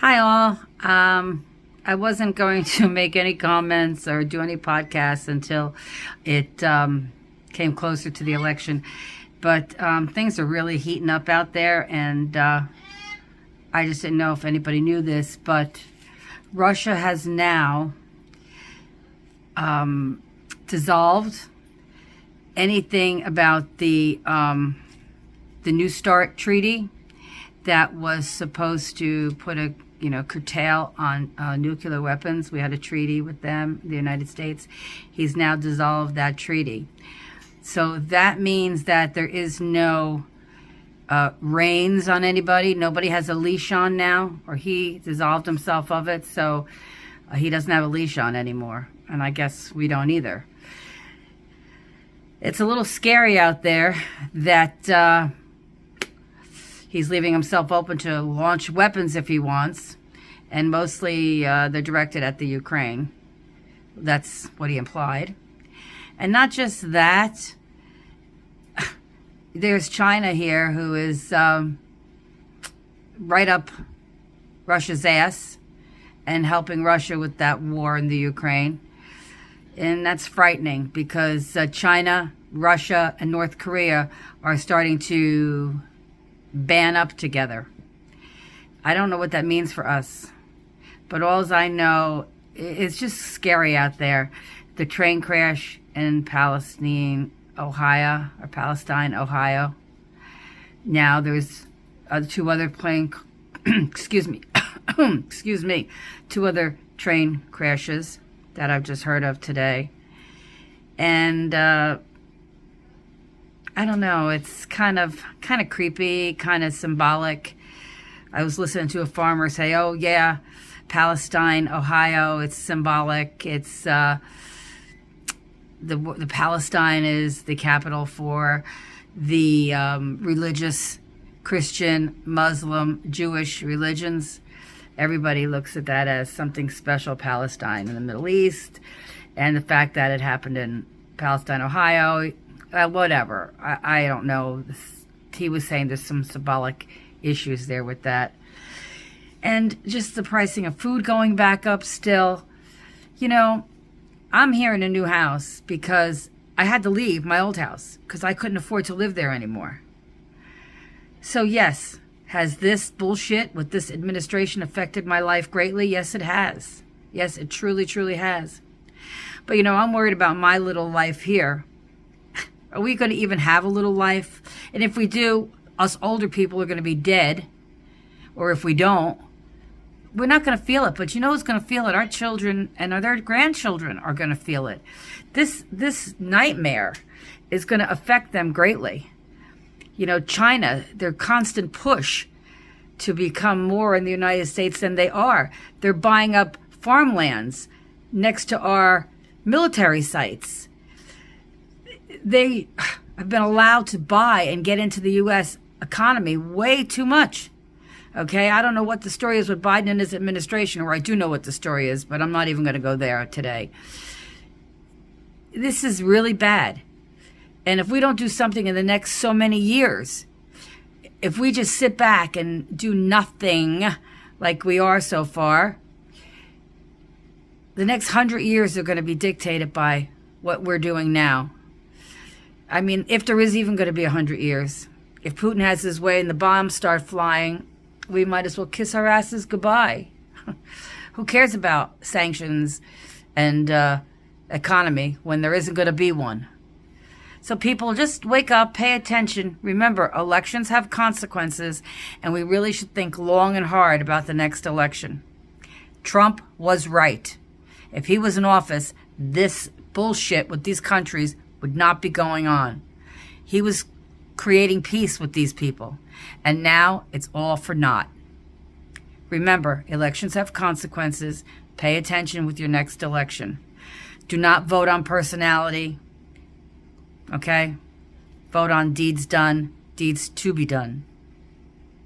Hi, all. I wasn't going to make any comments or do any podcasts until it came closer to the election. But things are really heating up out there, and I just didn't know if anybody knew this, but Russia has now dissolved anything about the New START treaty that was supposed to put a curtail on nuclear weapons. We had a treaty with them, the United States. He's now dissolved that treaty. So that means that there is no reins on anybody. Nobody has a leash on now, or he dissolved himself of it, so he doesn't have a leash on anymore. And I guess we don't either. It's a little scary out there that he's leaving himself open to launch weapons if he wants, and mostly they're directed at the Ukraine. That's what he implied. And not just that, there's China here who is right up Russia's ass and helping Russia with that war in the Ukraine. And that's frightening because China, Russia, and North Korea are starting to band up together. I don't know what that means for us, but all I know, it's just scary out there. The train crash in Palestine, Ohio. Now there's two other two other train crashes that I've just heard of today. And I don't know, it's kind of creepy, kind of symbolic. I was listening to a farmer say, oh yeah, Palestine, Ohio, it's symbolic. It's the Palestine is the capital for the religious Christian, Muslim, Jewish religions. Everybody looks at that as something special, Palestine in the Middle East, and the fact that it happened in Palestine, Ohio, whatever. I don't know. He was saying there's some symbolic issues there with that. And just the pricing of food going back up still. I'm here in a new house because I had to leave my old house because I couldn't afford to live there anymore. So yes, has this bullshit with this administration affected my life greatly? Yes, it has. Yes, it truly, truly has. But I'm worried about my little life here. Are we going to even have a little life? And if we do, us older people are going to be dead. Or if we don't, we're not going to feel it. But who's going to feel it? Our children and their grandchildren are going to feel it. This nightmare is going to affect them greatly. China, their constant push to become more in the United States than they are. They're buying up farmlands next to our military sites. They have been allowed to buy and get into the U.S. economy way too much. Okay, I don't know what the story is with Biden and his administration, or I do know what the story is, but I'm not even going to go there today. This is really bad. And if we don't do something in the next so many years, if we just sit back and do nothing like we are so far, the next 100 years are going to be dictated by what we're doing now. I mean, if there is even going to be 100 years, if Putin has his way and the bombs start flying, we might as well kiss our asses goodbye. Who cares about sanctions and economy when there isn't going to be one? So people, just wake up, pay attention. Remember, elections have consequences, and we really should think long and hard about the next election. Trump was right. If he was in office, this bullshit with these countries would not be going on. He was creating peace with these people, and now it's all for naught. Remember, elections have consequences. Pay attention with your next election. Do not vote on personality. Okay? Vote on deeds done, deeds to be done.